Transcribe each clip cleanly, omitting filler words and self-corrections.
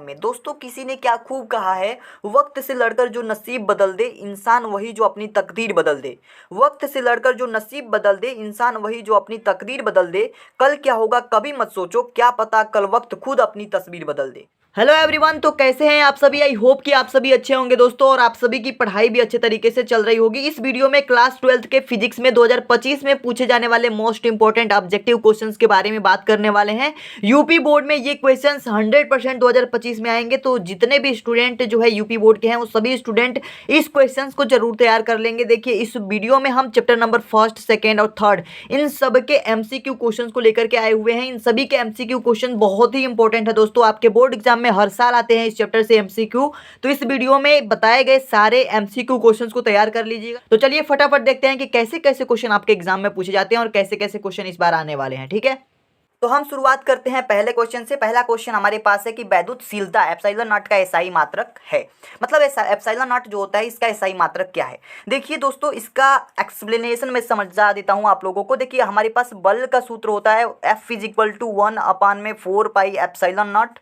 में। दोस्तों किसी ने क्या खूब कहा है, वक्त से लड़कर जो नसीब बदल दे इंसान वही जो अपनी तकदीर बदल दे। वक्त से लड़कर जो नसीब बदल दे इंसान वही जो अपनी तकदीर बदल दे। कल क्या होगा कभी मत सोचो, क्या पता कल वक्त खुद अपनी तस्वीर बदल दे। हेलो एवरीवन, तो कैसे हैं आप सभी। आई होप कि आप सभी अच्छे होंगे दोस्तों, और आप सभी की पढ़ाई भी अच्छे तरीके से चल रही होगी। इस वीडियो में क्लास 12th के फिजिक्स में 2025 में पूछे जाने वाले मोस्ट इंपोर्टेंट ऑब्जेक्टिव क्वेश्चंस के बारे में बात करने वाले हैं। यूपी बोर्ड में ये क्वेश्चंस 100% 2025 में आएंगे, तो जितने भी स्टूडेंट जो है यूपी बोर्ड के हैं वो सभी स्टूडेंट इस क्वेश्चंस को जरूर तैयार कर लेंगे। देखिए इस वीडियो में हम चैप्टर नंबर 1st, 2nd और 3rd इन सब के एमसीक्यू क्वेश्चंस को लेकर के आए हुए हैं। इन सभी के एमसीक्यू क्वेश्चन बहुत ही इंपॉर्टेंट है दोस्तों, आपके बोर्ड एग्जाम में हर साल आते हैं इस चैप्टर से एमसीक्यू। तो इस वीडियो में बताए गए सारे एमसीक्यू क्वेश्चंस को तैयार कर लीजिएगा। तो चलिए फटाफट देखते हैं कि कैसे कैसे क्वेश्चन आपके एग्जाम में पूछे जाते हैं और कैसे कैसे क्वेश्चन इस बार आने वाले हैं। ठीक है, तो हम शुरुआत करते हैं पहले क्वेश्चन से। पहला क्वेश्चन हमारे पास है कि वैद्युतशीलता एप्सिलॉन नॉट का एसआई मात्रक है। मतलब एप्सिलॉन नॉट जो होता है इसका एसआई मात्रक क्या है। देखिए दोस्तों इसका एक्सप्लेनेशन मैं समझा देता हूं आप लोगों को। देखिए हमारे पास बल का सूत्र होता है F is equal to 1/4 pi epsilon naught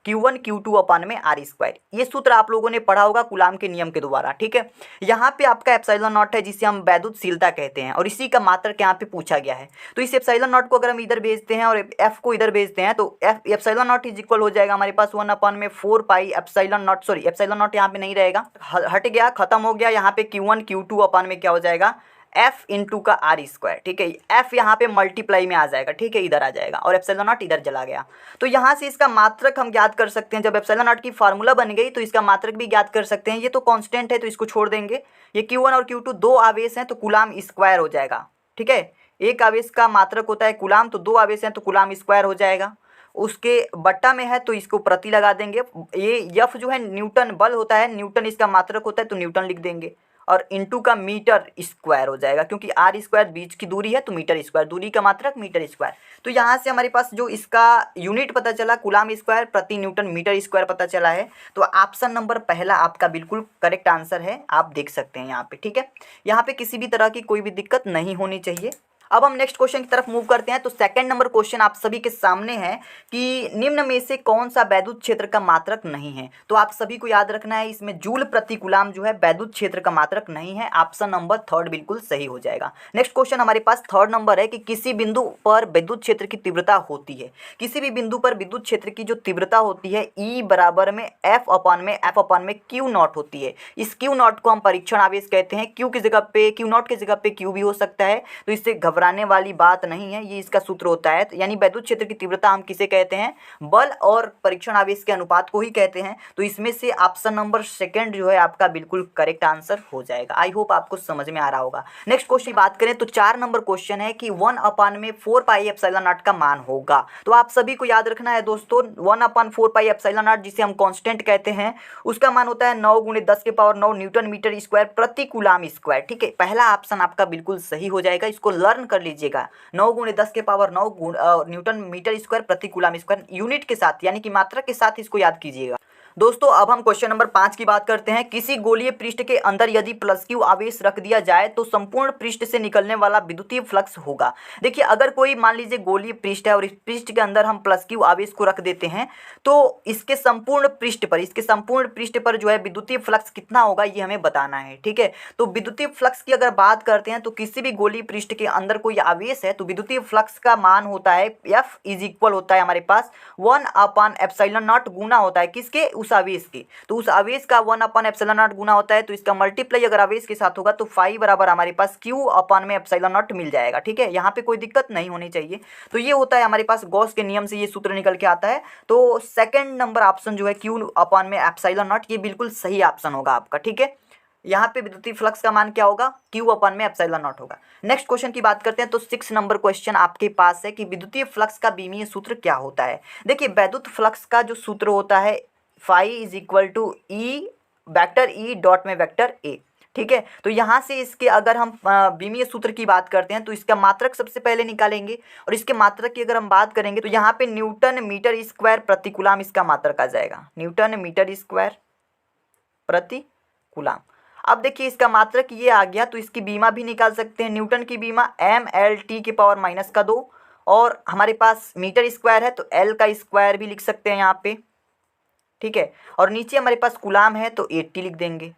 Q1 Q2 upon में R स्क्वायर। ये सूत्र आप लोगों ने पढ़ा होगा कूलाम के नियम के द्वारा। ठीक है, यहाँ पे आपका एप्सिलॉन नॉट है जिसे हम वैद्युतशीलता कहते हैं, और इसी का मात्रक यहाँ पे पूछा गया है। तो इस एप्सिलॉन नॉट को अगर हम इधर भेजते हैं और F को इधर भेजते हैं तो एप्सिलॉन नॉट इज इक्वल हो जाएगा हमारे पास 1/4 pi epsilon not. Sorry, epsilon not यहाँ पे नहीं रहेगा, हट गया, खत्म हो गया। यहाँ पे Q1 Q2 अपान में क्या हो जाएगा F इंटू का R स्क्वायर। ठीक है, F यहाँ पे मल्टीप्लाई में आ जाएगा। ठीक है, इधर आ जाएगा और एप्सिलॉन नॉट इधर चला गया। तो यहाँ से इसका मात्रक हम ज्ञात कर सकते हैं। जब एप्सिलॉन नॉट की फार्मूला बन गई तो इसका मात्रक भी ज्ञात कर सकते हैं। ये तो कांस्टेंट है तो इसको छोड़ देंगे। ये Q1 और Q2 दो आवेश हैं तो कूलाम स्क्वायर हो जाएगा। ठीक है, एक आवेश का मात्रक होता है कूलाम, तो दो आवेश हैं तो कूलाम स्क्वायर हो जाएगा। उसके बट्टा में है तो इसको प्रति लगा देंगे। ये F जो है न्यूटन बल होता है, न्यूटन इसका मात्रक होता है तो न्यूटन लिख देंगे, और इंटू का मीटर स्क्वायर हो जाएगा, क्योंकि R स्क्वायर बीच की दूरी है तो मीटर स्क्वायर, दूरी का मात्रक मीटर स्क्वायर। तो यहाँ से हमारे पास जो इसका यूनिट पता चला कूलाम स्क्वायर प्रति न्यूटन मीटर स्क्वायर पता चला है। तो ऑप्शन नंबर पहला आपका बिल्कुल करेक्ट आंसर है, आप देख सकते हैं यहाँ पे। ठीक है, यहाँ पे किसी भी तरह की कोई भी दिक्कत नहीं होनी चाहिए। अब हम नेक्स्ट क्वेश्चन की तरफ मूव करते हैं। तो सेकंड नंबर क्वेश्चन आप सभी के सामने है कि निम्न में से कौन सा वैद्युत क्षेत्र का मात्रक नहीं है। तो आप सभी को याद रखना है इसमें जूल प्रति कूलाम जो है वैद्युत क्षेत्र का मात्रक नहीं है। ऑप्शन नंबर 3rd बिल्कुल सही हो जाएगा। नेक्स्ट क्वेश्चन हमारे पास 3rd नंबर है कि किसी बिंदु पर विद्युत क्षेत्र की तीव्रता होती है। किसी भी बिंदु पर विद्युत क्षेत्र की जो तीव्रता होती है E बराबर में F अपान में Q नॉट होती है। इस Q नॉट को हम परीक्षण आवेश कहते हैं। Q की जगह पे Q नॉट की जगह पे Q भी हो सकता है, तो इससे घबराने वाली बात नहीं है, ये इसका सूत्र होता है। यानी वैद्युत क्षेत्र की तीव्रता हम किसे कहते हैं, बल और परीक्षण आवेश के अनुपात को ही कहते हैं। तो इसमें से ऑप्शन नंबर 2nd जो है आपका बिल्कुल करेक्ट आंसर हो जाएगा। आई होप आपको समझ में आ रहा होगा। नेक्स्ट क्वेश्चन की बात करें तो 4 नंबर क्वेश्चन है कि 1/4 पाई एप्सिलॉन नॉट का मान होगा। तो आप सभी को याद रखना है दोस्तों 1/4 पाई एप्सिलॉन नॉट जिसे हम कांस्टेंट कहते हैं, उसका मान होता है 9 × 10⁹ न्यूटन मीटर स्क्वायर प्रति कूलाम स्क्वायर। ठीक है, पहला ऑप्शन आपका बिल्कुल सही हो जाएगा, इसको लर्न कर लीजिएगा। 9 × 10⁹ न्यूटन मीटर स्क्वायर प्रति कूलाम स्क्वायर यूनिट के साथ यानी कि मात्रा के साथ इसको याद कीजिएगा। दोस्तों अब हम क्वेश्चन नंबर 5 की बात करते हैं। किसी गोलीय पृष्ठ के अंदर यदि +Q आवेश रख दिया जाए तो संपूर्ण पृष्ठ से निकलने वाला विद्युतीय फ्लक्स होगा। देखिए अगर कोई मान लीजिए गोलीय पृष्ठ है और इस पृष्ठ के अंदर हम +Q आवेश को रख देते हैं तो इसके संपूर्ण पृष्ठ पर जो है विद्युतीय फ्लक्स कितना होगा ये हमें बताना है। ठीक है, तो विद्युतीय फ्लक्स की अगर बात करते हैं तो किसी भी गोलीय पृष्ठ के अंदर कोई आवेश है तो विद्युतीय फ्लक्स का मान होता है F इज इक्वल होता है हमारे पास 1/ε0 गुना होता है किसके, उस आवेश के। तो उस आवेश का 1/ε0 गुना होता है, तो इसका मल्टीप्लाई अगर आवेश के साथ होगा तो फाई बराबर हमारे पास Q/ε0 मिल जाएगा। ठीक है, यहाँ पे कोई दिक्कत नहीं होनी चाहिए। तो ये होता है हमारे पास गॉस के नियम से ये सूत्र निकल के आता है। तो सेकंड नंबर ऑप्शन जो है Q/ε0 ये बिल्कुल सही ऑप्शन होगा आपका। ठीक है, यहाँ पे विद्युतीय फ्लक्स का मान क्या होगा, Q/ε0 होगा। नेक्स्ट क्वेश्चन की बात करते हैं। तो 6 नंबर क्वेश्चन आपके पास है कि विद्युतीय फ्लक्स का बीमीय सूत्र क्या होता है। देखिए वैद्युत फ्लक्स का जो सूत्र होता है phi is equal to E vector E dot में वेक्टर A। ठीक है, तो यहाँ से इसके अगर हम बीमीय सूत्र की बात करते हैं तो इसका मात्रक सबसे पहले निकालेंगे, और इसके मात्रक की अगर हम बात करेंगे तो यहाँ पे न्यूटन मीटर स्क्वायर प्रति कूलाम इसका मात्रक आ जाएगा, न्यूटन मीटर स्क्वायर प्रति कूलाम। अब देखिए इसका मात्रक ये आ गया तो इसकी बीमा भी निकाल सकते हैं। न्यूटन की बीमा mL/2 और हमारे पास मीटर स्क्वायर है तो L का स्क्वायर भी लिख सकते हैं यहाँ पे। ठीक है। और नीचे हमारे पास कूलाम है तो 80 लिख देंगे।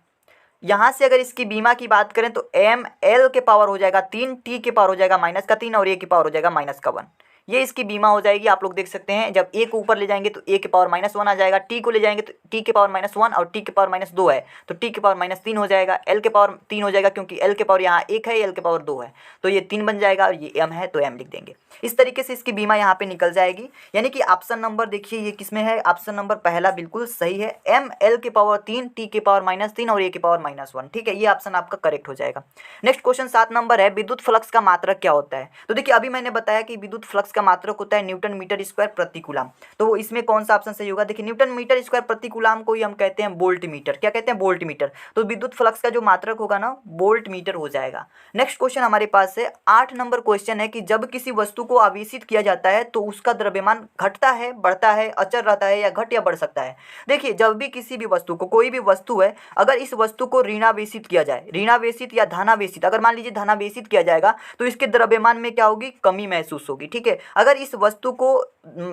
यहाँ से अगर इसकी बीमा की बात करें तो एम एल के पावर हो जाएगा 3, टी के पावर हो जाएगा -3 और ए के पावर हो जाएगा -1। ये इसकी बीमा हो जाएगी। आप लोग देख सकते हैं जब ए को ऊपर ले जाएंगे तो ए के पावर -1 आ जाएगा, टी को ले जाएंगे तो टी के पावर -1 और टी के पावर -2 है तो टी के पावर -3 हो जाएगा, एल के पावर 3 हो जाएगा क्योंकि एल के पावर यहाँ 1 है, एल के पावर 2 है तो ये 3 बन जाएगा और ये एम है तो एम लिख देंगे। इस तरीके से इसकी बीमा यहाँ पे निकल जाएगी। यानी कि ऑप्शन नंबर देखिए ये किसमें है, ऑप्शन नंबर पहला बिल्कुल सही है, एम एल के पावर 3, टी के पावर -3 और ए के पावर -1। ठीक है, ये ऑप्शन आपका करेक्ट हो जाएगा। नेक्स्ट क्वेश्चन 7 नंबर है, विद्युत फ्लक्स का मात्रक क्या होता है। तो देखिए अभी मैंने बताया कि विद्युत फ्लक्स का मात्रक होता है न्यूटन मीटर स्क्वायर प्रति कूलम। तो इसमें कौन सा ऑप्शन सही होगा, देखिए न्यूटन मीटर स्क्वायर प्रति कूलम को ही हम कहते हैं वोल्ट मीटर। क्या कहते हैं, वोल्ट मीटर। तो विद्युत फ्लक्स का जो मात्रक होगा ना वोल्ट मीटर हो जाएगा। नेक्स्ट क्वेश्चन हमारे पास है 8 नंबर क्वेश्चन है कि जब किसी वस्तु को आवेशित किया जाता है तो उसका द्रव्यमान घटता है, बढ़ता है, अचर रहता है या घट या बढ़ सकता है। देखिए जब भी किसी भी वस्तु को, कोई भी वस्तु है, अगर इस वस्तु को ऋणावेशित किया जाए, ऋणावेशित या धनावेशित, अगर मान लीजिए धनावेशित किया जाएगा तो इसके द्रव्यमान में क्या होगी, कमी महसूस होगी। ठीक है, अगर इस वस्तु को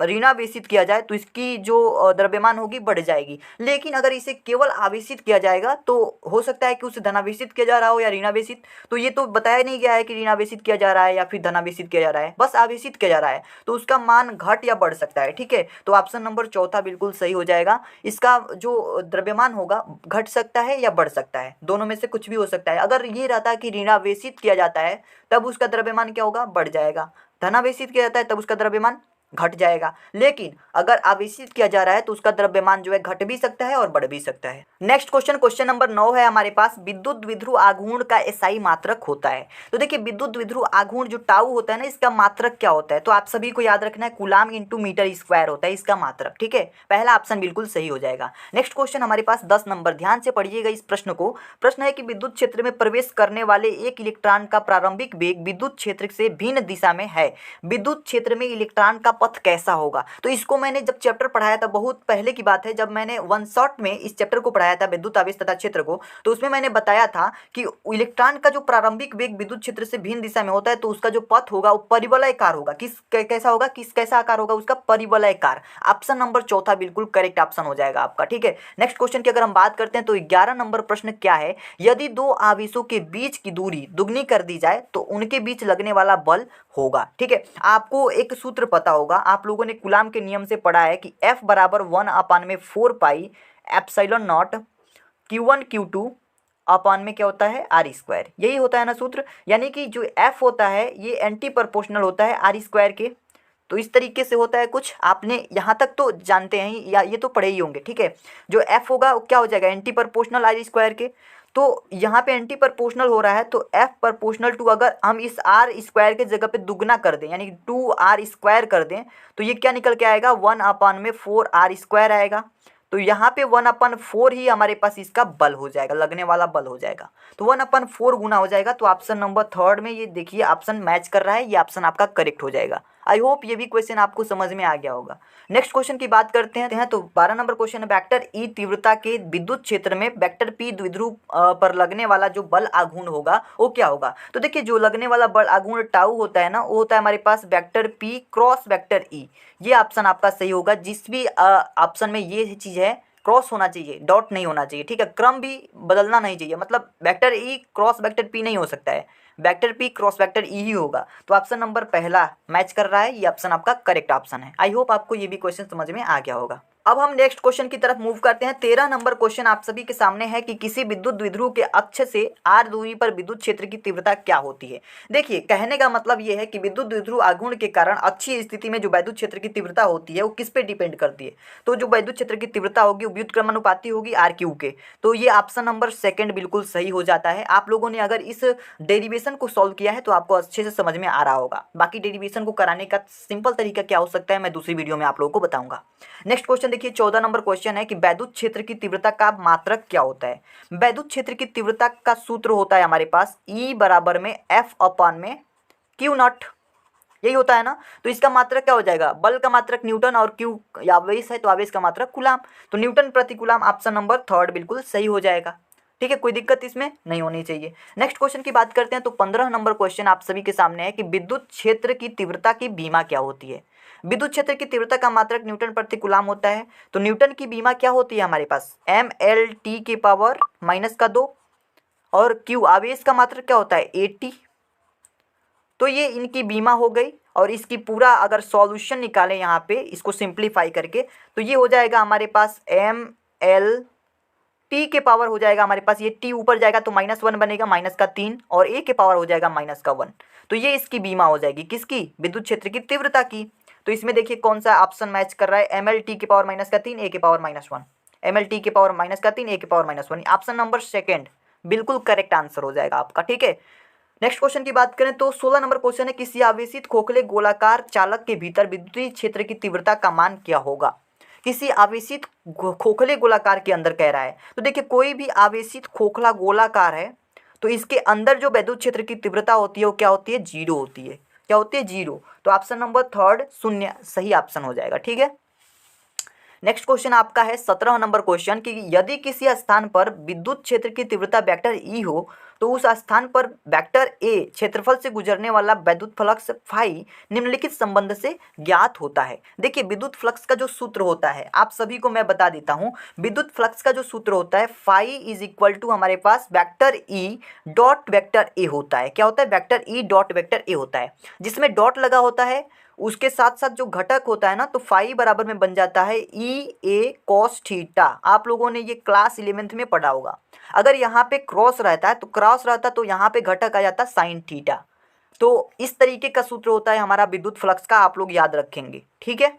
ऋणावेशित किया जाए तो इसकी जो द्रव्यमान होगी बढ़ जाएगी। लेकिन अगर इसे केवल आवेशित किया जाएगा तो हो सकता है कि उसे धनावेशित किया जा रहा हो या ऋणावेशित, तो ये तो बताया नहीं गया है कि ऋणावेशित किया जा रहा है या फिर धनावेशित किया जा रहा है, बस आवेशित किया जा रहा है तो उसका मान घट या बढ़ सकता है। ठीक है, तो ऑप्शन नंबर चौथा बिल्कुल सही हो जाएगा। इसका जो द्रव्यमान होगा घट सकता है या बढ़ सकता है, दोनों में से कुछ भी हो सकता है। अगर ये रहता कि ऋणावेशित किया जाता है तब उसका द्रव्यमान क्या होगा, बढ़ जाएगा। धनावेशित किया जाता है तब उसका द्रव्यमान घट जाएगा। लेकिन अगर आवेशित किया जा रहा है तो उसका द्रव्यमान जो है घट भी सकता है और बढ़ भी सकता है। नेक्स्ट क्वेश्चन, क्वेश्चन नंबर 9 है हमारे पास, विद्युत द्विध्रुव आघूर्ण का एसआई मात्रक होता है। तो देखिए विद्युत द्विध्रुव आघूर्ण जो टाउ होता है ना, इसका मात्रक क्या होता है, तो आप सभी को याद रखना है कूलाम इंटू मीटर स्क्वायर होता है इसका मात्रक। ठीक है, पहला ऑप्शन बिल्कुल सही हो जाएगा। नेक्स्ट क्वेश्चन हमारे पास 10 नंबर, ध्यान से पढ़िएगा इस प्रश्न को। प्रश्न है कि विद्युत क्षेत्र में प्रवेश करने वाले एक इलेक्ट्रॉन का प्रारंभिक वेग विद्युत क्षेत्र से भिन्न दिशा में है, विद्युत क्षेत्र में इलेक्ट्रॉन का पथ कैसा होगा। तो इसको मैंने जब चैप्टर पढ़ाया था, बहुत पहले की बात है, जब मैंने वन शॉट में इस चैप्टर को पढ़ाया था विद्युत आवेश तथा क्षेत्र को, तो उसमें मैंने बताया था कि इलेक्ट्रॉन का जो प्रारंभिक वेग विद्युत क्षेत्र से भिन्न दिशा में होता है तो उसका जो पथ होगा वो परिवलयकार होगा। कैसा होगा, कैसा आकार होगा उसका, परिवलयकार। ऑप्शन नंबर चौथा बिल्कुल करेक्ट ऑप्शन हो जाएगा आपका। ठीक है, नेक्स्ट क्वेश्चन की अगर हम बात करते हैं तो 11 नंबर प्रश्न क्या है, यदि दो आवेशों के बीच की दूरी दुगनी कर दी जाए तो उनके बीच लगने वाला बल होगा। ठीक है, आपको एक सूत्र पता होगा, आप लोगों ने कूलाम के नियम से पढ़ा है कि F बराबर 1/4 pi epsilon naught Q1 Q2 upon में क्या होता है, आर स्क्वायर। यही होता है ना सूत्र, यानी कि जो F होता है ये एंटी प्रोपोर्शनल होता है आर स्क्वायर के। तो इस तरीके से होता है कुछ, आपने यहाँ तक तो जानते हैं या ये तो पढ़े ही होंगे। ठीक है, जो F होगा वो क्या हो जाएगा, एंटी प्रोपोर्शनल आर स्क्वायर के। तो यहाँ पे एंटी प्रोपोर्शनल हो रहा है तो F प्रोपोर्शनल टू, अगर हम इस आर स्क्वायर के जगह पे दुगना कर दें यानी 2r स्क्वायर कर दें तो ये क्या निकल के आएगा, 1/4 आर स्क्वायर आएगा। तो यहाँ पे 1/4 ही हमारे पास इसका बल हो जाएगा, लगने वाला बल हो जाएगा। तो 1/4 गुना हो जाएगा। तो ऑप्शन नंबर 3 में ये देखिए ऑप्शन मैच कर रहा है, ये ऑप्शन आपका करेक्ट हो जाएगा। आई होप ये भी क्वेश्चन आपको समझ में आ गया होगा। नेक्स्ट क्वेश्चन की बात करते हैं तो 12 नंबर क्वेश्चन है, वेक्टर ई तीव्रता के विद्युत क्षेत्र में वेक्टर पी द्विध्रुव पर लगने वाला जो बल आघूर्ण होगा वो क्या होगा। तो देखिए जो लगने वाला बल आघूर्ण टाउ होता है ना, वो होता है हमारे पास vector P cross vector E. ये ऑप्शन आपका सही होगा। जिस भी ऑप्शन में ये चीज़ है क्रॉस होना चाहिए, डॉट नहीं होना चाहिए। ठीक है, क्रम भी बदलना नहीं चाहिए, मतलब vector E cross vector P नहीं हो सकता है, vector P cross vector E ही होगा। तो ऑप्शन नंबर पहला मैच कर रहा है, ये ऑप्शन आपका करेक्ट ऑप्शन है। आई होप आपको ये भी क्वेश्चन समझ में आ गया होगा। अब हम नेक्स्ट क्वेश्चन की तरफ मूव करते हैं। 13 नंबर क्वेश्चन आप सभी के सामने है कि किसी विद्युत द्विध्रुव के अक्ष से r दूरी पर विद्युत क्षेत्र की तीव्रता क्या होती है। देखिए कहने का मतलब ये है कि विद्युत द्विध्रुव आघूर्ण के कारण अक्षीय स्थिति में जो विद्युत क्षेत्र की तीव्रता होती है वो किस पे डिपेंड करती है। तो जो विद्युत क्षेत्र की तीव्रता होगी वो व्युत्क्रमानुपाती होगी r³ के। तो ये ऑप्शन नंबर सेकंड बिल्कुल सही हो जाता है। आप लोगों ने अगर इस डेरिवेशन को सॉल्व किया है तो आपको अच्छे से समझ में आ रहा होगा। बाकी डेरिवेशन को कराने का सिंपल तरीका क्या हो सकता है मैं दूसरी वीडियो में आप लोगों को बताऊंगा। नेक्स्ट क्वेश्चन देखिए 14 नंबर क्वेश्चन है कि विद्युत क्षेत्र की तीव्रता का मात्रक क्या होता है। विद्युत क्षेत्र की तीव्रता का सूत्र होता है हमारे पास E बराबर में F/में Q0, यही होता है ना। तो इसका मात्रक क्या हो जाएगा, बल का मात्रक न्यूटन और Q आवेश है तो आवेश का मात्रक कूलाम। तो न्यूटन प्रति कूलाम ऑप्शन नंबर 3 बिल्कुल सही हो जाएगा। ठीक है, कोई दिक्कत इसमें नहीं होनी चाहिए। नेक्स्ट क्वेश्चन की बात करते हैं तो 15 नंबर क्वेश्चन आप सभी के सामने है कि विद्युत क्षेत्र की तीव्रता की बीमा क्या होती है। विद्युत क्षेत्र की तीव्रता का मात्रक न्यूटन प्रति कूलाम होता है। तो न्यूटन की बीमा क्या होती है हमारे पास, mL/10⁻²। और क्यू आवेश का मात्रक क्या होता है, 80। तो ये इनकी बीमा हो गई। और इसकी पूरा अगर सॉल्यूशन निकालें यहाँ पे इसको सिंप्लीफाई करके, तो ये हो जाएगा हमारे पास mL/T हो जाएगा हमारे पास, ये T ऊपर जाएगा तो -1 बनेगा, -3, और A हो जाएगा -1। तो ये इसकी बीमा हो जाएगी, किसकी, विद्युत क्षेत्र की तीव्रता की। तो इसमें देखिए कौन सा ऑप्शन मैच कर रहा है, mL/T A A-1, mL/T A option number second बिल्कुल करेक्ट आंसर हो जाएगा आपका। ठीक है, नेक्स्ट क्वेश्चन की बात करें तो 16 नंबर क्वेश्चन है, किसी आवेशित खोखले गोलाकार चालक के भीतर विद्युतीय क्षेत्र की तीव्रता का मान क्या होगा। किसी आवेशित खोखले गोलाकार के अंदर कह रहा है। तो देखिए कोई भी आवेशित खोखला गोलाकार है तो इसके अंदर जो विद्युत क्षेत्र की तीव्रता होती है वो क्या होती है, 0 होती है। क्या होती है, 0। तो ऑप्शन नंबर थर्ड 0 सही ऑप्शन हो जाएगा। ठीक है, नेक्स्ट क्वेश्चन आपका है 17 नंबर क्वेश्चन कि यदि किसी स्थान पर विद्युत क्षेत्र की तीव्रता वेक्टर ई हो तो उस स्थान पर वेक्टर ए क्षेत्रफल से गुजरने वाला विद्युत फ्लक्स फाई निम्नलिखित संबंध से ज्ञात होता है। देखिए विद्युत फ्लक्स का जो सूत्र होता है आप सभी को मैं बता देता हूं। विद्युत फ्लक्स का जो सूत्र होता है फाई इज इक्वल टू हमारे पास vector E dot vector A होता है। क्या होता है, vector E dot vector A होता है। जिसमें डॉट लगा होता है उसके साथ साथ जो घटक होता है ना, तो फाई बराबर में बन जाता है ई ए कॉस थीटा। आप लोगों ने ये क्लास 11th में पढ़ा होगा। अगर यहाँ पे क्रॉस रहता है तो यहाँ पे घटक आ जाता साइन थीटा। तो इस तरीके का सूत्र होता है हमारा विद्युत फ्लक्स का, आप लोग याद रखेंगे। ठीक है,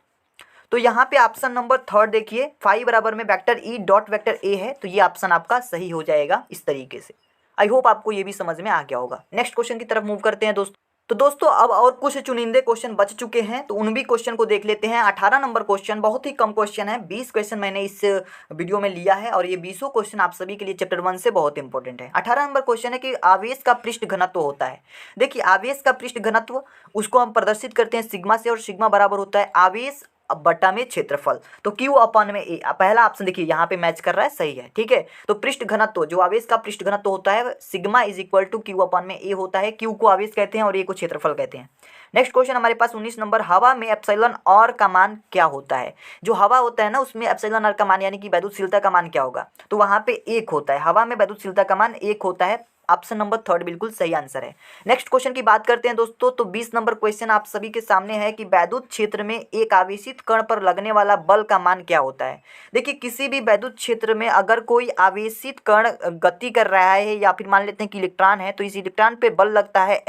तो यहाँ पे ऑप्शन नंबर थर्ड देखिए फाई बराबर में वेक्टर ई डॉट वेक्टर ए है, तो ये ऑप्शन आपका सही हो जाएगा इस तरीके से। आई होप आपको ये भी समझ में आ गया होगा। नेक्स्ट क्वेश्चन की तरफ मूव करते हैं दोस्तों। तो दोस्तों अब और कुछ चुनिंदे क्वेश्चन बच चुके हैं, तो उन भी क्वेश्चन को देख लेते हैं। 18 नंबर क्वेश्चन बहुत ही कम क्वेश्चन है, 20 क्वेश्चन मैंने इस वीडियो में लिया है और ये 20 क्वेश्चन आप सभी के लिए चैप्टर 1 से बहुत इंपॉर्टेंट है। 18 नंबर क्वेश्चन है कि आवेश का पृष्ठ घनत्व होता है। देखिए आवेश का पृष्ठ घनत्व उसको हम प्रदर्शित करते हैं सिग्मा से, और सिग्मा बराबर होता है आवेश बटा में क्षेत्रफल। तो Q अपन में ए, पहला ऑप्शन देखिए यहाँ पे मैच कर रहा है, सही है। ठीक है, तो पृष्ठ घनत्व जो आवेश का पृष्ठ घनत्व होता है sigma is equal to Q upon में ए होता है। Q को आवेश कहते हैं और ए को क्षेत्रफल कहते हैं। नेक्स्ट क्वेश्चन हमारे पास 19 नंबर, हवा में एप्सिलॉन आर का मान क्या होता है। जो हवा होता है ना उसमें एप्सिलॉन आर का मान यानी कि वैद्युतशीलता का मान क्या होगा, तो वहाँ पे 1 होता है। हवा में वैद्युतशीलता का मान 1 होता है। ऑप्शन नंबर थर्ड बिल्कुल सही आंसर है। नेक्स्ट क्वेश्चन की बात करते हैं दोस्तों, तो 20 नंबर क्वेश्चन आप सभी के सामने है कि वैद्युत क्षेत्र में एक आवेशित कण पर लगने वाला बल का मान क्या होता है। देखिए किसी भी वैद्युत क्षेत्र में अगर कोई आवेशित कण गति कर रहा है या फिर मान लेते हैं कि इलेक्ट्रॉन है, तो इस इलेक्ट्रॉन पे बल लगता है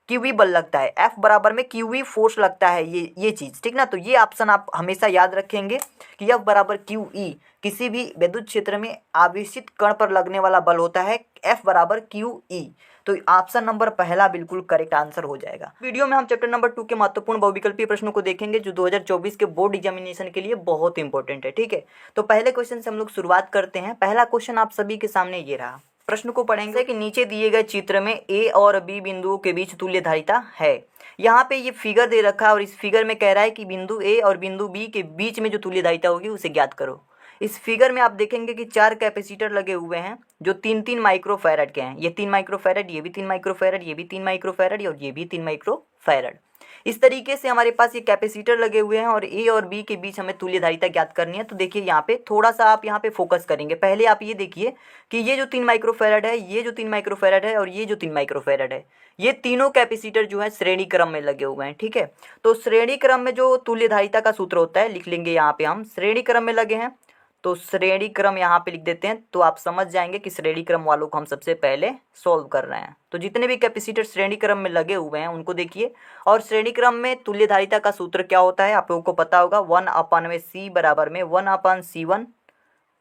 क्यूवी बल लगता है। एफ बराबर में क्यूवी फोर्स लगता है, ये चीज़ ठीक ना। तो ये ऑप्शन आप हमेशा याद रखेंगे कि एफ बराबर क्यू ई किसी भी विद्युत क्षेत्र में आवेशित कण पर लगने वाला बल होता है एफ बराबर क्यू ई। तो ऑप्शन नंबर पहला बिल्कुल करेक्ट आंसर हो जाएगा। वीडियो में हम चैप्टर नंबर 2 के महत्वपूर्ण बहुविकल्पीय प्रश्नों को देखेंगे जो 2024 के बोर्ड एग्जामिनेशन के लिए बहुत इंपॉर्टेंट है। ठीक है, तो पहले क्वेश्चन से हम लोग शुरुआत करते हैं। पहला क्वेश्चन आप सभी के सामने ये रहा। प्रश्न को पढ़ेंगे कि नीचे दिए गए चित्र में ए और बी बिंदुओं के बीच तुल्य धारिता है। यहाँ पे ये फिगर दे रखा है और इस फिगर में कह रहा है कि बिंदु ए और बिंदु बी के बीच में जो तुल्य धारिता होगी उसे ज्ञात करो। इस फिगर में आप देखेंगे कि 4 कैपेसिटर लगे हुए हैं जो 3-3 माइक्रोफैरड के हैं। ये 3 माइक्रोफैरड, ये भी 3 माइक्रोफैरड, ये भी 3 माइक्रोफैरड और ये भी 3 माइक्रोफैरड। इस तरीके से हमारे पास ये कैपेसिटर लगे हुए हैं और ए और बी के बीच हमें तुल्य धारिता ज्ञात करनी है। तो देखिए यहाँ पे थोड़ा सा आप यहाँ पे फोकस करेंगे। पहले आप ये देखिए कि ये जो 3 माइक्रोफैरड है, ये जो 3 माइक्रोफैरड है और ये जो 3 माइक्रोफैरड है, ये तीनों कैपेसिटर जो है श्रेणी क्रम में लगे हुए हैं। ठीक है, तो श्रेणी क्रम में जो तुल्य धारिता का सूत्र होता है लिख लेंगे। यहाँ पे हम श्रेणी क्रम में लगे हैं तो श्रेणी क्रम यहाँ पे लिख देते हैं, तो आप समझ जाएंगे कि श्रेणी क्रम वालों को हम सबसे पहले सॉल्व कर रहे हैं। तो जितने भी कैपेसिटर श्रेणी क्रम में लगे हुए हैं उनको देखिए। और श्रेणी क्रम में तुल्य धारिता का सूत्र क्या होता है आप लोगों को पता होगा, 1/c बराबर में 1/c1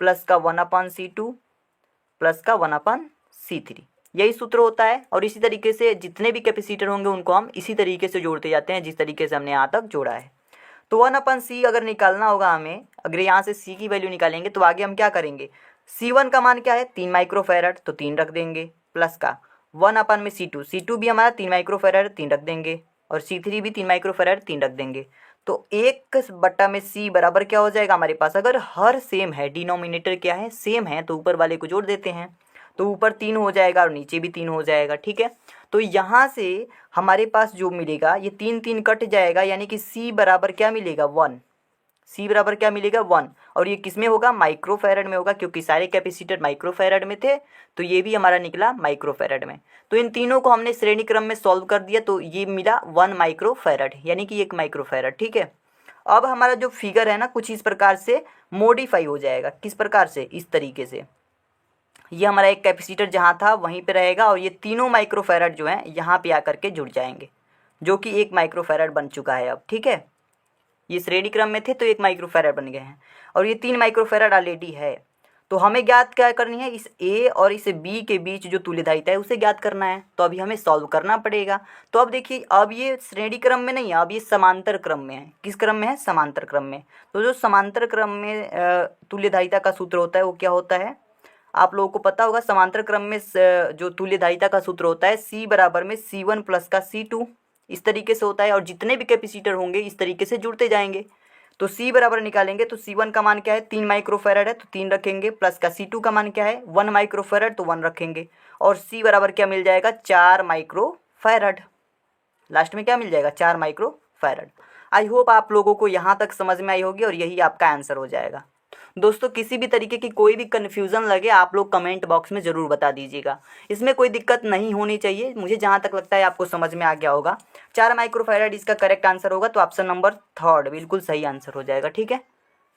प्लस का 1/c2 प्लस का 1/c3, यही सूत्र होता है। और इसी तरीके से जितने भी कैपेसिटर होंगे उनको हम इसी तरीके से जोड़ते जाते हैं जिस तरीके से हमने यहाँ तक जोड़ा है। तो 1/c अगर निकालना होगा हमें, अगर यहाँ से c की वैल्यू निकालेंगे तो आगे हम क्या करेंगे, c1 का मान क्या है 3 माइक्रोफैरड, तो 3 रख देंगे, प्लस का 1/c2 भी हमारा 3 माइक्रोफैरड 3 रख देंगे, और c3 भी 3 माइक्रोफैरड 3 रख देंगे। तो 1/c बराबर क्या हो जाएगा हमारे पास, अगर हर सेम है, डिनोमिनेटर क्या है सेम है, तो ऊपर वाले को जोड़ देते हैं, तो ऊपर 3 हो जाएगा और नीचे भी 3 हो जाएगा। ठीक है, तो यहाँ से हमारे पास जो मिलेगा ये 3 3 कट जाएगा, यानी कि C बराबर क्या मिलेगा 1। C बराबर क्या मिलेगा 1। और ये किस में होगा, माइक्रोफैरड में होगा, क्योंकि सारे कैपेसिटर माइक्रोफैरड में थे, तो ये भी हमारा निकला माइक्रोफैरड में। तो इन तीनों को हमने श्रेणी क्रम में सॉल्व कर दिया, तो ये मिला 1 माइक्रोफैरड, यानी कि 1 माइक्रोफैरड। ठीक है, अब हमारा जो फिगर है ना कुछ इस प्रकार से मॉडिफाई हो जाएगा। किस प्रकार से, इस तरीके से। ये हमारा एक कैपेसिटर जहाँ था वहीं पे रहेगा, और ये तीनों माइक्रोफैरड जो हैं यहाँ पे आकर के जुड़ जाएंगे, जो कि 1 माइक्रोफैरड बन चुका है अब। ठीक है, ये श्रेणी क्रम में थे तो 1 माइक्रोफैरड बन गए हैं, और ये 3 माइक्रोफैरड ऑलरेडी है। तो हमें ज्ञात क्या करनी है, इस ए और इस बी के बीच जो तुल्यधारिता है उसे ज्ञात करना है। तो अभी हमें सॉल्व करना पड़ेगा। तो अब देखिए, अब ये श्रेणी क्रम में नहीं है, अब ये समांतर क्रम में है। किस क्रम में है, समांतर क्रम में। तो जो समांतर क्रम में तुल्यधारिता का सूत्र होता है वो क्या होता है, आप लोगों को पता होगा। समांतर क्रम में जो तुल्यधारिता का सूत्र होता है C बराबर में C1 प्लस का C2, इस तरीके से होता है। और जितने भी कैपेसिटर होंगे इस तरीके से जुड़ते जाएंगे। तो C बराबर निकालेंगे तो C1 का मान क्या है, 3 माइक्रोफैरड है तो 3 रखेंगे, प्लस का C2 का मान क्या है 1 माइक्रोफैरड तो 1 रखेंगे, और C बराबर क्या मिल जाएगा 4 माइक्रोफैरड। लास्ट में क्या मिल जाएगा 4 माइक्रोफैरड। आई होप आप लोगों को यहाँ तक समझ में आई होगी, और यही आपका आंसर हो जाएगा। दोस्तों किसी भी तरीके की कोई भी कन्फ्यूज़न लगे आप लोग कमेंट बॉक्स में ज़रूर बता दीजिएगा। इसमें कोई दिक्कत नहीं होनी चाहिए। मुझे जहाँ तक लगता है आपको समझ में आ गया होगा। 4 माइक्रोफैरड इसका करेक्ट आंसर होगा, तो ऑप्शन नंबर 3 बिल्कुल सही आंसर हो जाएगा। ठीक है,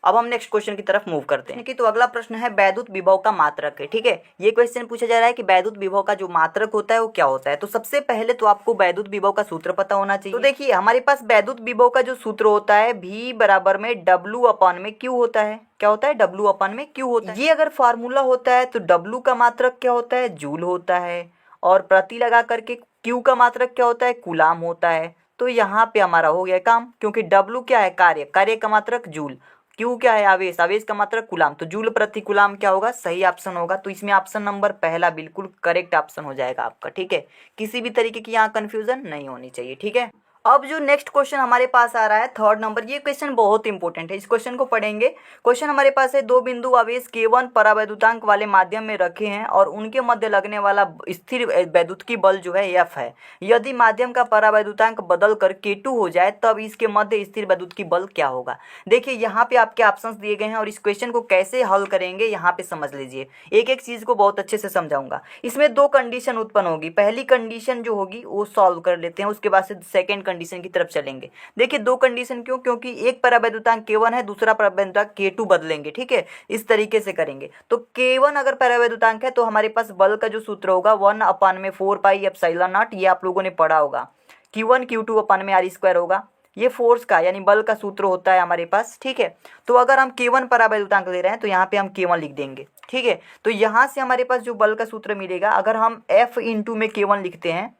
अब हम नेक्स्ट क्वेश्चन की तरफ मूव करते हैं। तो अगला प्रश्न है वैद्युत विभव का मात्रक है। ठीक है, ये क्वेश्चन पूछा जा रहा है कि वैद्युत विभव का जो मात्रक होता है वो क्या होता है। तो सबसे पहले तो आपको वैद्युत विभव का सूत्र पता होना चाहिए। तो देखिए हमारे पास वैद्युत विभव का जो सूत्र होता है V बराबर में W अपॉन में Q होता है। क्या होता है, W अपॉन में Q होता है। ये अगर फार्मूला होता है तो W का मात्रक क्या होता है, जूल होता है, और प्रति लगा करके Q का मात्रक क्या होता है, कूलाम होता है। तो यहाँ पे हमारा हो गया काम, क्योंकि W क्या है, कार्य, कार्य का मात्रक जूल, क्यू क्या है, आवेश, आवेश का मात्रक कूलाम, तो जूल प्रति कूलाम क्या होगा, सही ऑप्शन होगा। तो इसमें ऑप्शन नंबर पहला बिल्कुल करेक्ट ऑप्शन हो जाएगा आपका। ठीक है, किसी भी तरीके की यहाँ कंफ्यूजन नहीं होनी चाहिए। ठीक है, अब जो नेक्स्ट क्वेश्चन हमारे पास आ रहा है 3rd नंबर, ये क्वेश्चन बहुत इंपॉर्टेंट है। इस क्वेश्चन को पढ़ेंगे। क्वेश्चन हमारे पास है, 2 बिंदु आवेश K1 परावैद्युतांक वाले माध्यम में रखे हैं और उनके मध्य लगने वाला स्थिर वैद्युतिक बल जो है F है। यदि माध्यम का परावैद्युतांक बदल कर K2 हो जाए तब इसके मध्य स्थिर वैद्युतिक बल क्या होगा। देखिए यहाँ पे आपके ऑप्शंस दिए गए हैं, और इस क्वेश्चन को कैसे हल करेंगे यहाँ पे समझ लीजिए। एक एक चीज़ को बहुत अच्छे से समझाऊंगा। इसमें 2 कंडीशन उत्पन्न होगी। पहली कंडीशन जो होगी वो सॉल्व कर लेते हैं, उसके बाद से सेकेंड कंडीशन की तरफ चलेंगे। देखिए 2 कंडीशन क्यों, क्योंकि एक परावैद्युतांक K1 है, दूसरा परावैद्युतांक K2 बदलेंगे। ठीक है, इस तरीके से करेंगे। तो K1 अगर परावैद्युतांक है तो हमारे पास बल का जो सूत्र होगा 1/4 पाई एप्सिलॉन नॉट, ये आप लोगों ने पढ़ा होगा। Q1 Q2 अपन में r² होगा, ये फोर्स का यानी बल का सूत्र होता है हमारे पास। ठीक है, तो अगर हम K1 परावैद्युतांक ले रहे हैं तो यहाँ पे हम K1 लिख देंगे। ठीक है, तो यहाँ से हमारे पास जो बल का सूत्र मिलेगा, अगर हम F इंटू में K1 लिखते हैं,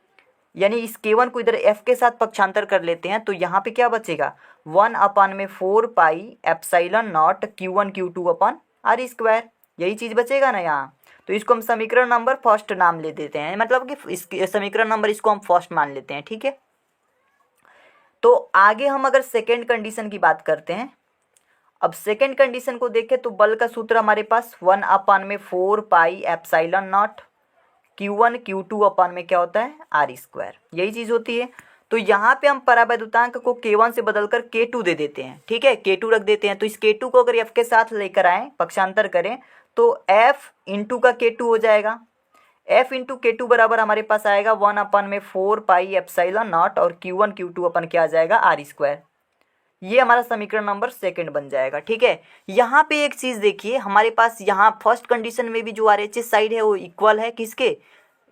यानी इस K1 को इधर F के साथ पक्षांतर कर लेते हैं, तो यहाँ पे क्या बचेगा 1/4 pi epsilon naught Q1 Q2 अपन r², यही चीज़ बचेगा ना यहाँ। तो इसको हम समीकरण नंबर फर्स्ट नाम ले देते हैं, मतलब कि इस समीकरण नंबर इसको हम फर्स्ट मान लेते हैं। ठीक है, तो आगे हम अगर सेकेंड कंडीशन की बात करते हैं। अब सेकेंड कंडीशन को देखें तो बल का सूत्र हमारे पास 1/4 pi epsilon naught Q1 Q2 अपन में क्या होता है r², यही चीज़ होती है। तो यहाँ पे हम परावैद्युतांक को K1 से बदलकर K2 दे देते हैं। ठीक है, K2 रख देते हैं। तो इस K2 को अगर F के साथ लेकर आएँ, पक्षांतर करें, तो F इंटू का K2 हो जाएगा। F इंटू K2 बराबर हमारे पास आएगा 1/4 पाई एप्सिलॉन नॉट, और Q1 Q2 अपन क्या आ जाएगा r²। ये हमारा समीकरण नंबर सेकंड बन जाएगा। ठीक है, यहाँ पे एक चीज़ देखिए, हमारे पास यहाँ फर्स्ट कंडीशन में भी जो RHS साइड है वो इक्वल है किसके,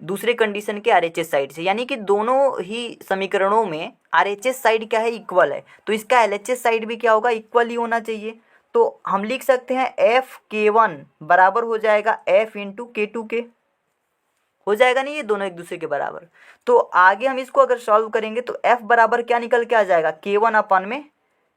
दूसरे कंडीशन के RHS साइड से, यानी कि दोनों ही समीकरणों में RHS साइड क्या है, इक्वल है। तो इसका LHS साइड भी क्या होगा, इक्वल ही होना चाहिए। तो हम लिख सकते हैं FK1 बराबर हो जाएगा F इंटू K2 के, हो जाएगा नहीं, ये दोनों एक दूसरे के बराबर। तो आगे हम इसको अगर सॉल्व करेंगे तो F बराबर क्या निकल के आ जाएगा, K1 अपन में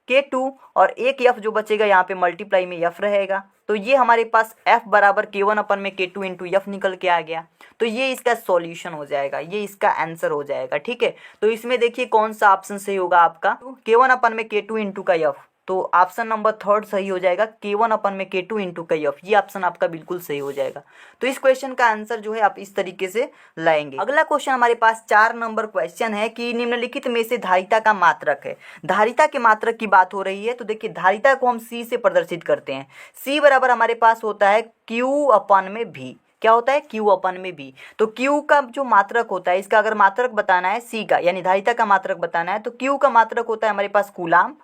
K2, और एक F जो बचेगा यहाँ पे मल्टीप्लाई में F रहेगा। तो ये हमारे पास F बराबर K1 अपन में K2 इंटू F निकल के आ गया। तो ये इसका सॉल्यूशन हो जाएगा, ये इसका आंसर हो जाएगा। ठीक है, तो इसमें देखिए कौन सा ऑप्शन सही होगा आपका, K1 अपन में K2 इंटू का F, तो ऑप्शन नंबर थर्ड सही हो जाएगा, K1 अपन में K2 इंटू KF, ये ऑप्शन आपका बिल्कुल सही हो जाएगा। तो इस क्वेश्चन का आंसर जो है आप इस तरीके से लाएंगे। अगला क्वेश्चन हमारे पास 4 नंबर क्वेश्चन है कि निम्नलिखित में से धारिता का मात्रक है। धारिता के मात्रक की बात हो रही है, तो देखिए धारिता को हम C से प्रदर्शित करते हैं। C बराबर हमारे पास होता है Q अपन में V। क्या होता है? Q अपन में V। तो Q का जो मात्रक होता है, इसका अगर मात्रक बताना है C का, यानी धारिता का मात्रक बताना है, तो Q का मात्रक होता है हमारे पास कूलाम।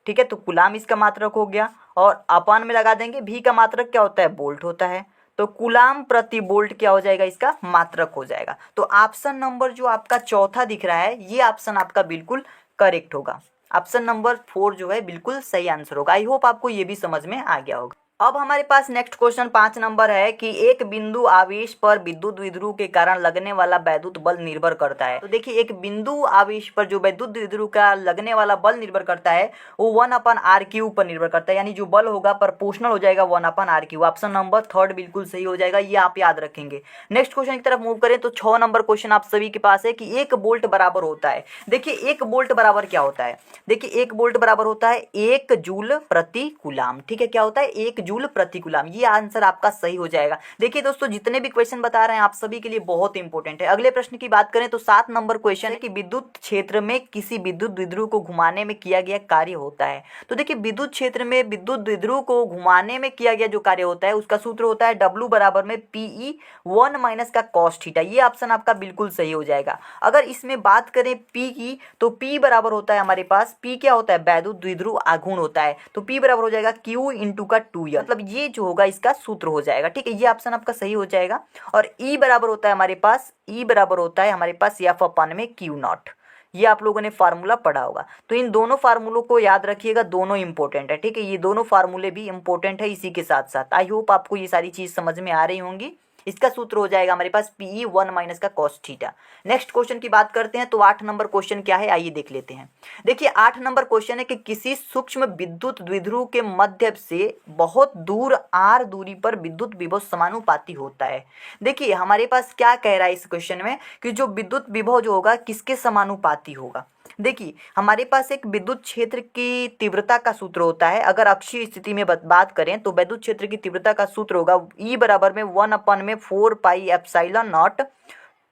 ठीक है, तो कूलाम इसका मात्रक हो गया, और अपान में लगा देंगे। V का मात्रक क्या होता है? वोल्ट होता है। तो कूलाम प्रति वोल्ट क्या हो जाएगा? इसका मात्रक हो जाएगा। तो ऑप्शन नंबर जो आपका चौथा दिख रहा है, ये ऑप्शन आपका बिल्कुल करेक्ट होगा। ऑप्शन नंबर 4 जो है बिल्कुल सही आंसर होगा। आई होप आपको ये भी समझ में आ गया होगा। अब हमारे पास नेक्स्ट क्वेश्चन 5 नंबर है कि एक बिंदु आवेश पर विद्युत द्विध्रुव के कारण लगने वाला वैद्युत बल निर्भर करता है। तो देखिए एक बिंदु आवेश पर जो वैद्युत द्विध्रुव का लगने वाला बल निर्भर करता है वो 1/r³ पर निर्भर करता है, यानी जो बल होगा प्रोपोर्शनल हो जाएगा 1/r³। ऑप्शन नंबर थर्ड बिल्कुल सही हो जाएगा, ये आप याद रखेंगे। नेक्स्ट क्वेश्चन की तरफ मूव करें तो 6 नंबर क्वेश्चन आप सभी के पास है कि 1 वोल्ट बराबर होता है। देखिए 1 वोल्ट बराबर क्या होता है? देखिए 1 वोल्ट बराबर होता है 1 जूल प्रति कूलाम। ठीक है, क्या होता है? 1 जूल प्रति कूलाम। ये आंसर आपका सही हो जाएगा। देखिए दोस्तों जितने भी क्वेश्चन बता रहे हैं आप सभी के लिए बहुत इंपॉर्टेंट है। अगले प्रश्न की बात करें तो 7 नंबर क्वेश्चन है कि विद्युत क्षेत्र में किसी विद्युत द्विध्रुव को घुमाने में किया गया कार्य होता है। तो देखिए विद्युत क्षेत्र में विद्युत द्विध्रुव को घुमाने में किया गया जो कार्य होता है उसका सूत्र होता है W बराबर में PE 1 माइनस का cos थीटा। ये ऑप्शन आपका बिल्कुल सही हो जाएगा। अगर इसमें बात करें P की तो P बराबर होता है हमारे पास, P क्या होता है? वैद्युत द्विध्रुव आघूर्ण होता है। तो P बराबर हो जाएगा Q इंटू का 2L, मतलब ये जो होगा इसका सूत्र हो जाएगा। ठीक है, ये ऑप्शन आपका सही हो जाएगा। और E बराबर होता है हमारे पास, E बराबर होता है हमारे पास F अपन में Q0। ये आप लोगों ने फार्मूला पढ़ा होगा। तो इन दोनों फार्मूलों को याद रखिएगा, दोनों इंपॉर्टेंट है। ठीक है, ये दोनों फार्मूले भी इंपॉर्टेंट है इसी के साथ साथ। आई होप आपको ये सारी चीज़ समझ में आ रही होंगी। इसका सूत्र हो जाएगा हमारे पास PE 1 माइनस का cos थीटा। नेक्स्ट क्वेश्चन की बात करते हैं तो 8 नंबर क्वेश्चन क्या है, आइए देख लेते हैं। देखिए 8 नंबर क्वेश्चन है कि किसी सूक्ष्म विद्युत द्विध्रुव के मध्य से बहुत दूर r दूरी पर विद्युत विभव समानुपाती होता है। देखिए हमारे पास क्या कह रहा है इस क्वेश्चन में कि जो विद्युत विभव जो होगा किसके समानुपाती होगा। देखिए हमारे पास एक विद्युत क्षेत्र की तीव्रता का सूत्र होता है। अगर अक्षीय स्थिति में बात करें तो विद्युत क्षेत्र की तीव्रता का सूत्र होगा E बराबर में 1/4 पाई एप्सिलॉन नॉट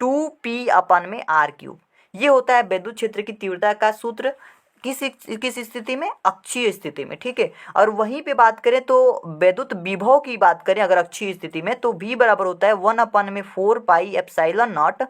2p अपन में r³। ये होता है विद्युत क्षेत्र की तीव्रता का सूत्र किस स्थिति में? अक्षीय स्थिति में। ठीक है, और वहीं पे बात करें तो विद्युत विभव की बात करें अगर अक्षीय स्थिति में तो V बराबर होता है 1/4 पाई एप्सिलॉन नॉट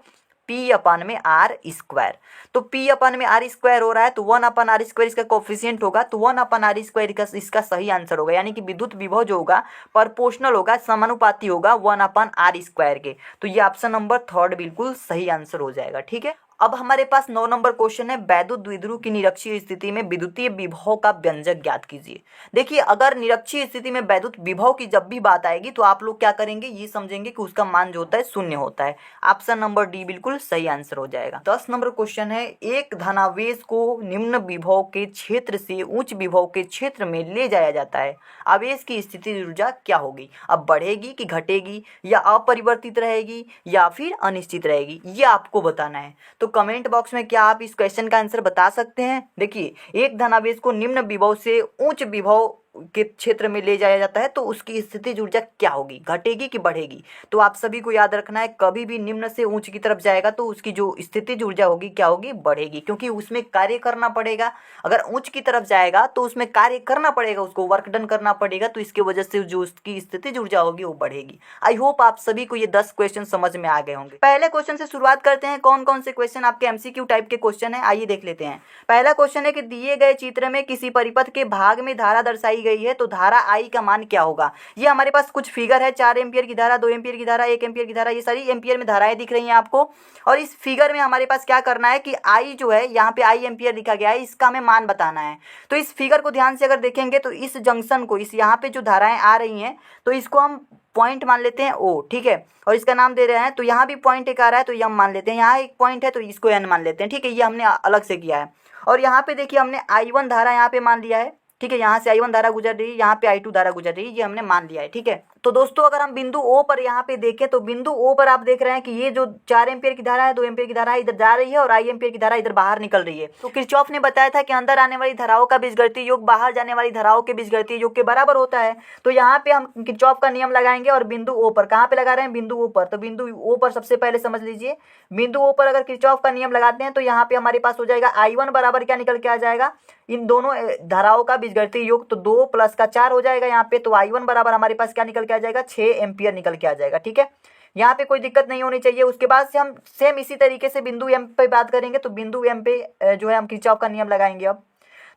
P अपन में r²। तो P अपन में r² हो रहा है तो 1/r² इसका कोफिशिएंट होगा, तो 1/r² इसका सही आंसर होगा। यानी कि विद्युत विभव जो होगा प्रोपोर्शनल होगा, समानुपाती होगा 1/r² के। तो ये ऑप्शन नंबर थर्ड बिल्कुल सही आंसर हो जाएगा। ठीक है, अब हमारे पास 9 नंबर क्वेश्चन है वैद्युत द्विध्रुव की निरक्षीय स्थिति में विद्युतीय विभव का व्यंजक ज्ञात कीजिए। देखिए अगर निरक्षीय स्थिति में वैद्युत विभव की जब भी बात आएगी तो आप लोग क्या करेंगे, ये समझेंगे कि उसका मान जो होता है शून्य होता है। ऑप्शन नंबर डी बिल्कुल सही आंसर हो जाएगा। 10 नंबर क्वेश्चन है एक धनावेश को निम्न विभव के क्षेत्र से उच्च विभव के क्षेत्र में ले जाया जाता है, आवेश की स्थिति ऊर्जा क्या होगी? अब बढ़ेगी कि घटेगी, या अपरिवर्तित रहेगी या फिर अनिश्चित रहेगी, ये आपको बताना है। तो कमेंट बॉक्स में क्या आप इस क्वेश्चन का आंसर बता सकते हैं? देखिए एक धनावेश को निम्न विभव से उच्च विभव के क्षेत्र में ले जाया जाता है तो उसकी स्थितिज ऊर्जा क्या होगी, घटेगी कि बढ़ेगी? तो आप सभी को याद रखना है कभी भी निम्न से उच्च की तरफ जाएगा तो उसकी जो स्थितिज ऊर्जा होगी क्या होगी, बढ़ेगी, क्योंकि उसमें कार्य करना पड़ेगा। अगर उच्च की तरफ जाएगा तो उसमें कार्य करना पड़ेगा, उसको वर्क डन करना पड़ेगा, तो इसके वजह से जो उसकी स्थितिज ऊर्जा होगी वो बढ़ेगी। आई होप आप सभी को ये 10 क्वेश्चन समझ में आ गए होंगे। पहले क्वेश्चन से शुरुआत करते हैं। कौन कौन से क्वेश्चन आपके MCQ टाइप के क्वेश्चन है, आइए देख लेते हैं। पहला क्वेश्चन है कि दिए गए चित्र में किसी परिपथ के भाग में धारा दर्शाई गई है तो धारा I का मान क्या होगा? ये हमारे पास कुछ फिगर है, 4 एम्पियर की धारा, 2 एम्पियर की धारा, 1 एम्पियर की धारा, ये सारी एम्पियर में धाराएं दिख रही हैं आपको। और इस फिगर में हमारे पास क्या करना है कि I जो है यहाँ पे I एम्पियर लिखा गया है, इसका हमें मान बताना है। तो इस फिगर को ध्यान से अगर देखेंगे तो इस जंक्शन को, इस यहाँ पे जो धाराएं आ रही हैं तो इसको हम पॉइंट मान लेते हैं O, ठीक है, और इसका नाम दे रहे हैं। तो यहाँ भी पॉइंट एक आ रहा है तो ये हम मान लेते हैं, यहाँ एक पॉइंट है तो इसको N मान लेते हैं, ठीक है, ये हमने अलग से किया है। और यहाँ पे देखिए हमने I1 धारा यहाँ पे मान लिया है, ठीक है, यहाँ से I1 धारा गुजर रही है, यहाँ पे I2 धारा गुजर रही है, ये हमने मान लिया है, ठीक है। तो दोस्तों अगर हम बिंदु ओ पर यहाँ पे देखें तो बिंदु ओ पर आप देख रहे हैं कि ये जो 4 एम्पीयर की धारा है, 2 एम्पीयर की धारा है, इधर जा रही है और आई एम्पीयर की धारा इधर बाहर निकल रही है। तो किरचॉफ ने बताया था कि अंदर आने वाली धाराओं का बीजगणितीय योग बाहर जाने वाली धाराओं के बीजगणितीय योग के बराबर होता है। तो यहाँ पे हम किरचॉफ का नियम लगाएंगे और बिंदु ओ पर, कहाँ पे लगा रहे हैं, बिंदु ओ पर। तो बिंदु ओ पर सबसे पहले समझ लीजिए, बिंदु ओ पर अगर किरचॉफ का नियम लगाते हैं तो यहाँ पे हमारे पास हो जाएगा I1 बराबर क्या निकल के आ जाएगा, इन दोनों धाराओं का बीजगणितीय योग, तो 2 + का 4 हो जाएगा यहाँ पे। तो I1 बराबर हमारे पास क्या निकल के आ जाएगा, 6 एम्पीयर निकल के आ जाएगा। ठीक है, यहाँ पे कोई दिक्कत नहीं होनी चाहिए। उसके बाद से हम सेम इसी तरीके से बिंदु एम पे बात करेंगे। तो बिंदु एम पे जो है हम किरचॉफ का नियम लगाएंगे अब।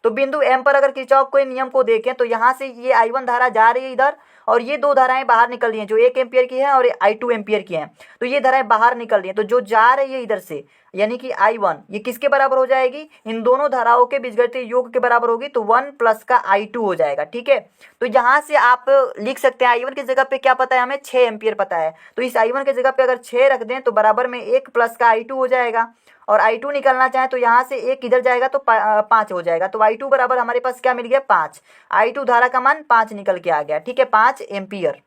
तो बिंदु एम पर अगर किरचॉफ के नियम को देखें तो यहाँ से ये I1 धारा जा रही है इधर और ये दो धाराएं बाहर निकल रही हैं, जो 1 एम्पीयर की है और I2 एम्पीयर की हैं। तो ये धाराएं बाहर निकल रही हैं, तो जो जा रही है इधर से यानी कि I1 ये किसके बराबर हो जाएगी, इन दोनों धाराओं के बीजगणितीय योग के बराबर होगी। तो 1 + का I2 हो जाएगा। ठीक है, तो यहाँ से आप लिख सकते हैं I1 की जगह पे क्या पता है हमें, 6 एम्पीयर पता है। तो इस I1 की जगह पे अगर 6 रख दें तो बराबर में 1 + का I2 हो जाएगा। और I2 निकलना चाहें तो यहाँ से 1 इधर जाएगा तो 5 हो जाएगा। तो I2 बराबर हमारे पास क्या मिल गया, 5। I2 धारा का मान 5 निकल के आ गया। ठीक है, 5 एम्पीयर,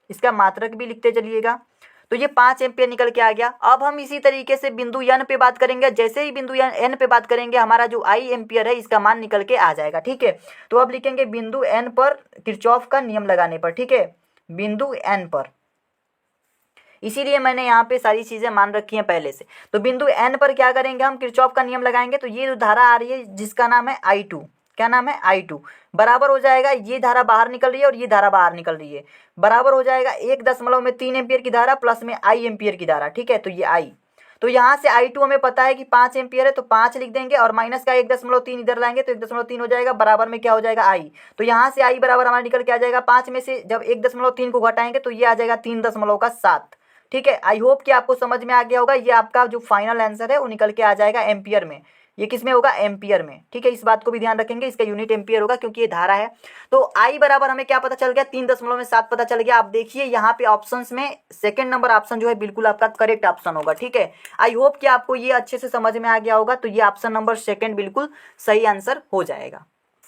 इसका मात्रक भी लिखते चलिएगा। तो ये 5 एम्पीयर निकल के आ गया। अब हम इसी तरीके से बिंदु एन पे बात करेंगे। जैसे ही बिंदु एन पे बात करेंगे हमारा जो I एम्पीयर है इसका मान निकल के आ जाएगा। ठीक है, तो अब लिखेंगे बिंदु एन पर किरचॉफ का नियम लगाने पर। ठीक है, बिंदु एन पर, इसीलिए मैंने यहाँ पे सारी चीज़ें मान रखी हैं पहले से। तो बिंदु एन पर क्या करेंगे, हम किरचॉफ का नियम लगाएंगे। तो ये जो धारा आ रही है जिसका नाम है I2, क्या नाम है, I2 बराबर हो जाएगा, ये धारा बाहर निकल रही है और ये धारा बाहर निकल रही है, बराबर हो जाएगा 1.3 एम्पीयर की धारा प्लस में I एम्पीयर की धारा। ठीक है, तो ये I, तो यहाँ से I2 हमें पता है कि 5 एम्पीयर है, तो 5 लिख देंगे और माइनस का 1.3 इधर लाएंगे तो 1.3 हो जाएगा, बराबर में क्या हो जाएगा, I। तो यहाँ से I बराबर हमारा निकल के आ जाएगा 5 में से जब 1.3 को घटाएंगे तो ये आ जाएगा 3.7। ठीक है, आई होप कि आपको समझ में आ गया होगा। ये आपका जो फाइनल आंसर है वो निकल के आ जाएगा एम्पियर में। ये किस में होगा, एम्पियर में। ठीक है, इस बात को भी ध्यान रखेंगे, इसका यूनिट एम्पियर होगा क्योंकि ये धारा है। तो आई बराबर हमें क्या पता चल गया, 3.7 पता चल गया। आप देखिए यहाँ पे ऑप्शंस में सेकंड नंबर ऑप्शन जो है बिल्कुल आपका करेक्ट ऑप्शन होगा। ठीक है, आई होप कि आपको ये अच्छे से समझ में आ गया होगा। तो ये ऑप्शन नंबर सेकंड बिल्कुल सही आंसर हो जाएगा।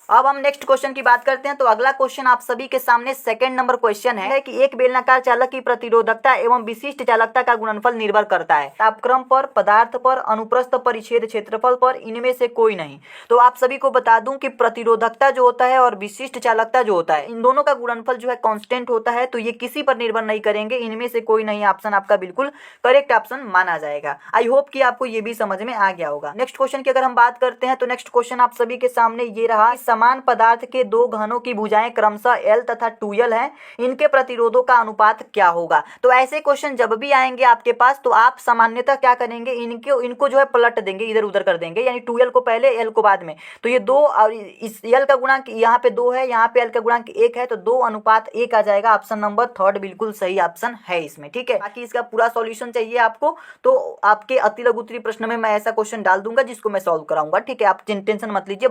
अब हम नेक्स्ट क्वेश्चन की बात करते हैं। तो अगला क्वेश्चन आप सभी के सामने सेकंड नंबर क्वेश्चन है कि एक बेलनाकार चालक की प्रतिरोधकता एवं विशिष्ट चालकता का गुणनफल निर्भर करता है तापक्रम पर, पदार्थ पर, अनुप्रस्थ परिच्छेद क्षेत्रफल पर, इनमें से कोई नहीं। तो आप सभी को बता दूं कि प्रतिरोधकता जो होता है और विशिष्ट चालकता जो होता है, इन दोनों का गुणनफल जो है कांस्टेंट होता है। तो ये किसी पर निर्भर नहीं करेंगे, इनमें से कोई नहीं ऑप्शन आपका बिल्कुल करेक्ट ऑप्शन माना जाएगा। आई होप कि आपको ये भी समझ में आ गया होगा। नेक्स्ट क्वेश्चन की अगर हम बात करते हैं तो नेक्स्ट क्वेश्चन आप सभी के सामने ये रहा, समान पदार्थ के दो घनों की भुजाएं क्रमशः L तथा 2L हैं, इनके प्रतिरोधों का अनुपात क्या होगा। तो ऐसे क्वेश्चन जब भी आएंगे आपके पास तो आप सामान्यतः क्या करेंगे, इनको जो है पलट देंगे, इधर उधर कर देंगे, यानी 2L को पहले L को बाद में। तो ये 2 और इस L का गुणांक यहाँ पे 2 है, यहाँ पे L का गुणांक 1 है, तो 2:1 आ जाएगा। ऑप्शन नंबर थर्ड बिल्कुल सही ऑप्शन है इसमें। ठीक है, बाकी इसका पूरा सॉल्यूशन चाहिए आपको तो आपके अति लघु उत्तरीय प्रश्न में मैं ऐसा क्वेश्चन डाल दूंगा जिसको मैं सॉल्व कराऊंगा। ठीक है, आप टेंशन मत लीजिए,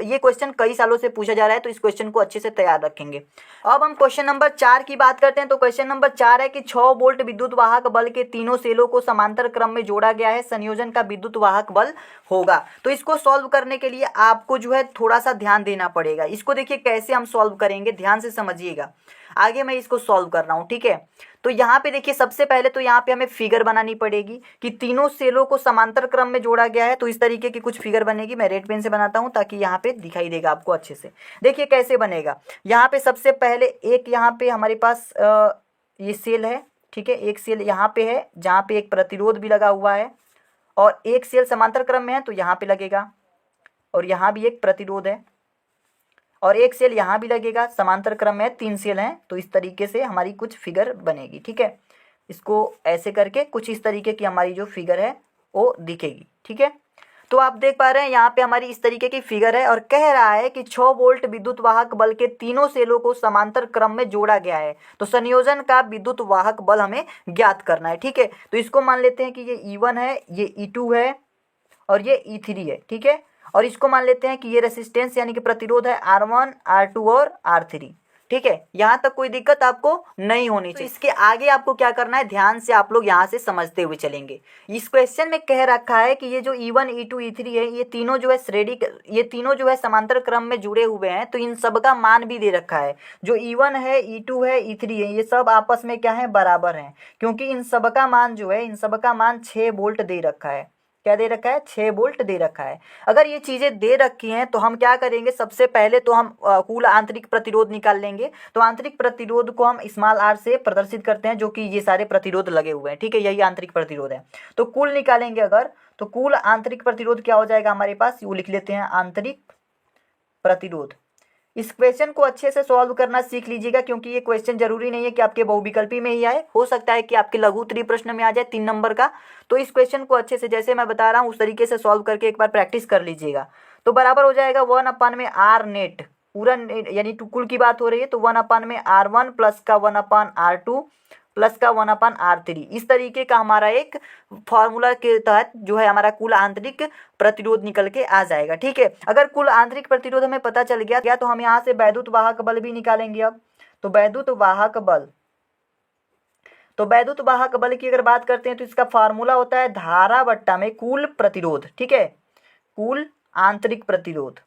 ये क्वेश्चन कई सालों से पूछा जा रहा है तो इस क्वेश्चन को अच्छे से तैयार रखेंगे। अब हम क्वेश्चन नंबर 4 की बात करते हैं। तो क्वेश्चन नंबर 4 है कि 6 वोल्ट विद्युत वाहक बल के तीनों सेलों को समांतर क्रम में जोड़ा गया है, संयोजन का विद्युत वाहक बल होगा। तो इसको सॉल्व करने के लिए आपको जो है थोड़ा सा ध्यान देना पड़ेगा। इसको देखिए कैसे हम सॉल्व करेंगे, ध्यान से समझिएगा, आगे मैं इसको सॉल्व कर रहा हूँ। ठीक है, तो यहाँ पे देखिए सबसे पहले तो यहाँ पे हमें फिगर बनानी पड़ेगी कि तीनों सेलों को समांतर क्रम में जोड़ा गया है। तो इस तरीके की कुछ फिगर बनेगी, मैं रेड पेन से बनाता हूँ ताकि यहाँ पे दिखाई देगा आपको अच्छे से। देखिए कैसे बनेगा, यहाँ पे सबसे पहले एक यहाँ पे हमारे पास ये सेल है। ठीक है, एक सेल यहाँ पे है जहाँ पे एक प्रतिरोध भी लगा हुआ है और एक सेल समांतर क्रम में है तो यहाँ पे लगेगा और यहाँ भी एक प्रतिरोध है और एक सेल यहाँ भी लगेगा, समांतर क्रम में 3 सेल हैं। तो इस तरीके से हमारी कुछ फिगर बनेगी। ठीक है, इसको ऐसे करके कुछ इस तरीके की हमारी जो फिगर है वो दिखेगी। ठीक है, तो आप देख पा रहे हैं यहाँ पे हमारी इस तरीके की फिगर है और कह रहा है कि 6 वोल्ट विद्युत वाहक बल के तीनों सेलों को समांतर क्रम में जोड़ा गया है, तो संयोजन का विद्युत वाहक बल हमें ज्ञात करना है। ठीक है, तो इसको मान लेते हैं कि ये E1 है, ये E2 है और ये E3 है। ठीक है, और इसको मान लेते हैं कि ये रेसिस्टेंस यानी कि प्रतिरोध है R1, R2 और R3। ठीक है, यहाँ तक कोई दिक्कत आपको नहीं होनी चाहिए। तो इसके आगे आपको क्या करना है, ध्यान से आप लोग यहाँ से समझते हुए चलेंगे। इस क्वेश्चन में कह रखा है कि ये जो E1 E2 E3 है, ये तीनों जो है श्रेणी, ये तीनों जो है समांतर क्रम में जुड़े हुए हैं, तो इन सब का मान भी दे रखा है। जो E1 है, E2 है, E3 है, ये सब आपस में क्या है, बराबर हैं, क्योंकि इन सब का मान जो है, इन सब का मान 6 वोल्ट दे रखा है। क्या दे रखा है, 6 वोल्ट दे रखा है। अगर ये चीज़ें दे रखी हैं तो हम क्या करेंगे, सबसे पहले तो हम कुल आंतरिक प्रतिरोध निकाल लेंगे। तो आंतरिक प्रतिरोध को हम स्मॉल आर से प्रदर्शित करते हैं, जो कि ये सारे प्रतिरोध लगे हुए हैं, ठीक है, यही आंतरिक प्रतिरोध है। तो कुल निकालेंगे अगर, तो कुल आंतरिक प्रतिरोध क्या हो जाएगा हमारे पास, वो लिख लेते हैं आंतरिक प्रतिरोध। इस क्वेश्चन को अच्छे से सॉल्व करना सीख लीजिएगा, क्योंकि ये क्वेश्चन जरूरी नहीं है कि आपके बहुविकल्पी में ही आए, हो सकता है कि आपके लघु उत्तरीय प्रश्न में आ जाए 3 नंबर का। तो इस क्वेश्चन को अच्छे से, जैसे मैं बता रहा हूँ उस तरीके से सॉल्व करके एक बार प्रैक्टिस कर लीजिएगा। तो बराबर हो जाएगा 1/r नेट, पूरा यानी कुल की बात हो रही है, तो 1/r1 प्लस का 1/r2 प्लस का 1/r3। इस तरीके का हमारा एक फॉर्मूला के तहत जो है हमारा कुल आंतरिक प्रतिरोध निकल के आ जाएगा, ठीक है। अगर कुल आंतरिक प्रतिरोध हमें पता चल गया तो हम यहाँ से वैद्युत वाहक बल भी निकालेंगे अब। तो वैद्युत वाहक बल, तो वैद्युत वाहक बल की अगर बात करते हैं तो इसका फार्मूला होता है धारा बट्टा में कुल प्रतिरोध, ठीक है, कुल आंतरिक प्रतिरोध।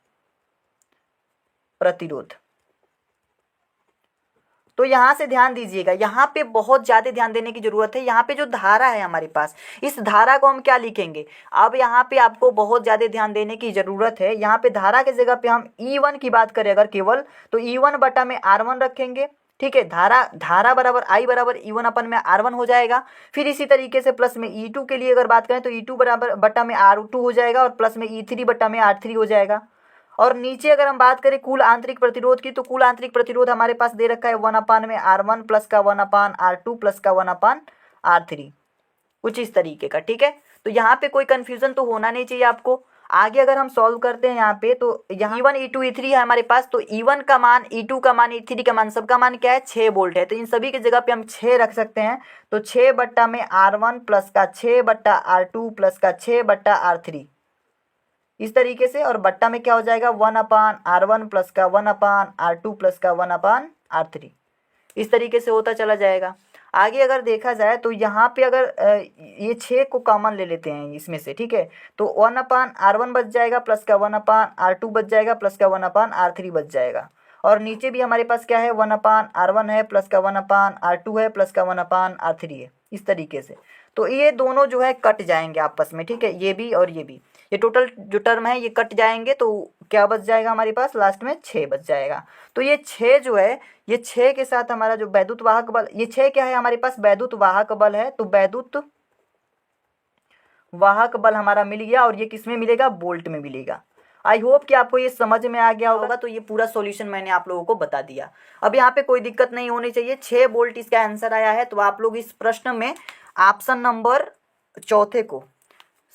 तो यहाँ से ध्यान दीजिएगा, यहाँ पे बहुत ज़्यादा ध्यान देने की जरूरत है। यहाँ पे जो धारा है हमारे पास, इस धारा को हम क्या लिखेंगे, अब यहाँ पे आपको बहुत ज़्यादा ध्यान देने की ज़रूरत है। यहाँ पे धारा के जगह पे हम E1 की बात करें अगर केवल, तो E1 बटा में R1 रखेंगे, ठीक है। धारा बराबर I बराबर E1 अपन में R1 हो जाएगा। फिर इसी तरीके से प्लस में E2 के लिए अगर बात करें तो E2 बराबर बटा में R2 हो जाएगा, और प्लस में E3 बटा में R3 हो जाएगा। और नीचे अगर हम बात करें कुल आंतरिक प्रतिरोध की, तो कुल आंतरिक प्रतिरोध हमारे पास दे रखा है 1/r1 प्लस का 1/r2 प्लस का 1/r3, कुछ इस तरीके का, ठीक है। तो यहाँ पे कोई कंफ्यूजन तो होना नहीं चाहिए आपको। आगे अगर हम सॉल्व करते हैं यहाँ पे, तो यहाँ E1 E2 E3 है हमारे पास, तो E1 का मान, E2 का मान, E3 का मान, सबका मान क्या है, 6 वोल्ट है। तो इन सभी की जगह पे हम 6 रख सकते हैं। तो 6 बट्टा में R1 प्लस का 6 बट्टा R2 प्लस का 6 बट्टा R3, इस तरीके से। और बट्टा में क्या हो जाएगा, 1/r1 प्लस का 1/r2 प्लस का 1/r3, इस तरीके से होता चला जाएगा। आगे अगर देखा जाए तो यहाँ पे अगर ये 6 को कॉमन ले लेते हैं इसमें से, ठीक है, तो 1/r1 बच जाएगा प्लस का 1/r2 बच जाएगा प्लस का 1/r3 बच जाएगा। और नीचे भी हमारे पास क्या है, 1/r1 है प्लस का 1/r2 है प्लस का 1/r3 है, इस तरीके से। तो ये दोनों जो है कट जाएंगे आपस में, ठीक है, ये भी और ये भी, ये टोटल जो टर्म है ये कट जाएंगे। तो क्या बच जाएगा हमारे पास, लास्ट में 6 बच जाएगा। तो ये 6 जो है, ये 6 के साथ हमारा जो वैद्युत वाहक बल, ये 6 क्या है हमारे पास, वैद्युत वाहक बल है। तो वैद्युत वाहक बल हमारा मिल गया, और ये किस में मिलेगा, वोल्ट में मिलेगा। आई होप कि आपको ये समझ में आ गया होगा। तो ये पूरा सॉल्यूशन मैंने आप लोगों को बता दिया। अब यहाँ पे कोई दिक्कत नहीं होनी चाहिए, 6 वोल्ट इसका आंसर आया है। तो आप लोग इस प्रश्न में ऑप्शन नंबर 4 को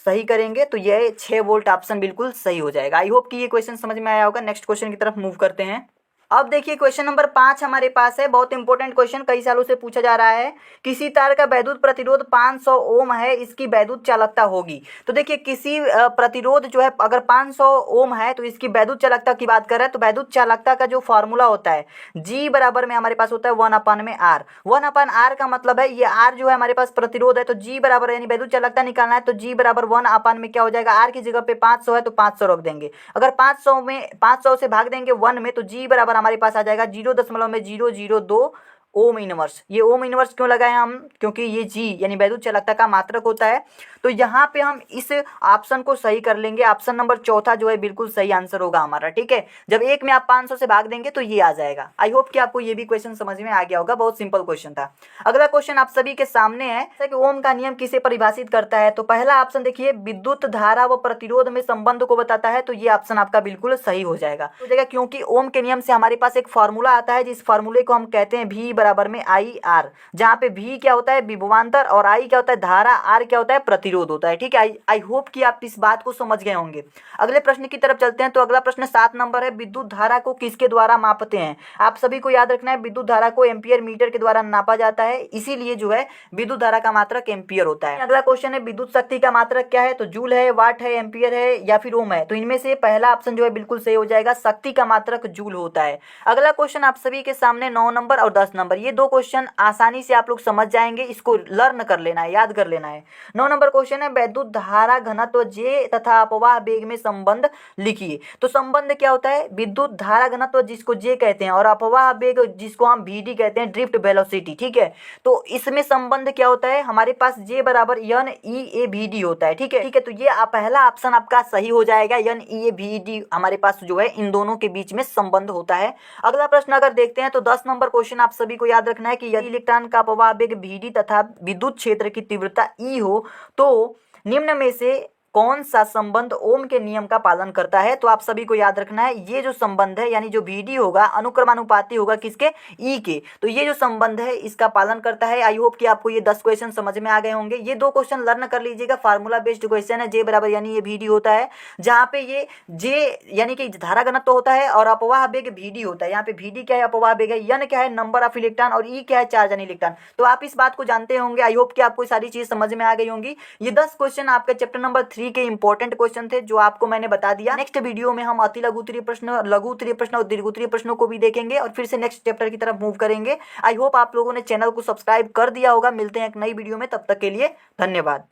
सही करेंगे तो ये 6 वोल्ट ऑप्शन बिल्कुल सही हो जाएगा। आई होप कि ये क्वेश्चन समझ में आया होगा। नेक्स्ट क्वेश्चन की तरफ मूव करते हैं। अब देखिए क्वेश्चन नंबर 5 हमारे पास है, बहुत इंपॉर्टेंट क्वेश्चन, कई सालों से पूछा जा रहा है। किसी तार का वैद्युत प्रतिरोध 500 ओम है, इसकी वैद्युत चालकता होगी। तो देखिए किसी प्रतिरोध जो है अगर 500 ओम है तो इसकी वैद्युत चालकता की बात कर रहे हैं। तो वैद्युत चालकता का जो फॉर्मूला होता है, G बराबर में हमारे पास होता है 1/r। 1/r का मतलब है ये R जो है हमारे पास प्रतिरोध है, तो G बराबर, यानी वैद्युत चालकता निकालना है तो G बराबर 1/, में क्या हो जाएगा, R की जगह पे 500 है तो 500 रख देंगे। अगर 500 से भाग देंगे 1 में, तो G बराबर हमारे पास आ जाएगा 0.002 ओम इनवर्स। ये ओम इनवर्स क्यों लगाए हम, क्योंकि ये G यानी वैद्युत चालकता का मात्रक होता है। तो यहाँ पे हम इस ऑप्शन को सही कर लेंगे। ऑप्शन नंबर 4 जो है बिल्कुल सही आंसर होगा हमारा, ठीक है। जब 1 में आप 500 से भाग देंगे तो ये आ जाएगा। आई होप कि आपको ये भी क्वेश्चन समझ में आ गया होगा, बहुत सिंपल क्वेश्चन था। अगला क्वेश्चन आप सभी के सामने है कि ओम का नियम किसे परिभाषित करता है। तो पहला ऑप्शन देखिए, विद्युत धारा व प्रतिरोध में संबंध को बताता है। तो ये ऑप्शन आपका बिल्कुल सही हो जाएगा, क्योंकि ओम के नियम से हमारे पास एक फार्मूला आता है, जिस फार्मूले को हम कहते हैं V बराबर में आई आर, जहाँ पे V क्या होता है विभवांतर और I क्या होता है धारा, R क्या होता है प्रतिरोध होता है। ठीक है, आई होप कि आप इस बात को समझ गए होंगे। अगले प्रश्न की तरफ चलते हैं। तो अगला प्रश्न 7 नंबर है, विद्युत धारा को किसके द्वारा मापते हैं? आप सभी को याद रखना है विद्युत धारा को एम्पियर मीटर के द्वारा नापा जाता है, इसीलिए जो है विद्युत धारा का मात्रक एम्पियर होता है। अगला क्वेश्चन है, विद्युत शक्ति का मात्रक क्या है? तो जूल है, वाट है, एम्पियर है या फिर ओम है? तो इनमें से पहला ऑप्शन जो है बिल्कुल सही हो जाएगा, शक्ति का मात्रक जूल होता है। अगला क्वेश्चन आप सभी के सामने 9 नंबर और 10 नंबर, ये दो क्वेश्चन आसानी से आप लोग समझ जाएंगे, इसको लर्न कर लेना है, याद कर लेना है। 9 नंबर क्वेश्चन है, विद्युत धारा घनत्व J तथा अपवाह वेग में संबंध लिखिए। तो संबंध क्या होता है? विद्युत धारा घनत्व जिसको J कहते हैं और अपवाह वेग जिसको हम VD कहते हैं, ड्रिफ्ट वेलोसिटी। ठीक है, तो इसमें संबंध क्या होता है? हमारे पास J बराबर NEAVD होता है। ठीक है, तो ये पहला ऑप्शन आपका सही हो जाएगा, NEAVD हमारे पास जो है इन दोनों के बीच में संबंध होता है। अगला प्रश्न अगर देखते हैं तो 10 नंबर क्वेश्चन आप सभी को याद रखना है कि यदि इलेक्ट्रॉन का अपवाह वेग VD तथा विद्युत क्षेत्र की तीव्रता E हो तो निम्न में से कौन सा संबंध ओम के नियम का पालन करता है? तो आप सभी को याद रखना है ये जो संबंध है यानी जो VD होगा अनुक्रमानुपाती होगा किसके? E के। तो ये जो संबंध है इसका पालन करता है। आई होप कि आपको ये 10 क्वेश्चन समझ में आ गए होंगे। ये दो क्वेश्चन लर्न कर लीजिएगा, फार्मूला बेस्ड क्वेश्चन है। J बराबर यानी ये VD होता है, जहाँ पे ये J यानी कि धारा घनत्व तो होता है और अपवाह वेग VD होता है। यहाँ पे VD क्या है, अपवाह वेग है, N क्या है नंबर ऑफ इलेक्ट्रॉन और E क्या है चार्ज यानी इलेक्ट्रॉन। तो आप इस बात को जानते होंगे। आई होप कि आपको सारी चीज समझ में आ गई होंगी। ये 10 क्वेश्चन आपके चैप्टर नंबर 3 के इंपॉर्टेंट क्वेश्चन थे जो आपको मैंने बता दिया। नेक्स्ट वीडियो में हम अति लघु उत्तरीय प्रश्न, लघु उत्तरीय प्रश्न और दीर्घ उत्तरीय प्रश्नों को भी देखेंगे और फिर से नेक्स्ट चैप्टर की तरफ मूव करेंगे। आई होप आप लोगों ने चैनल को सब्सक्राइब कर दिया होगा। मिलते हैं एक नई वीडियो में, तब तक के लिए धन्यवाद।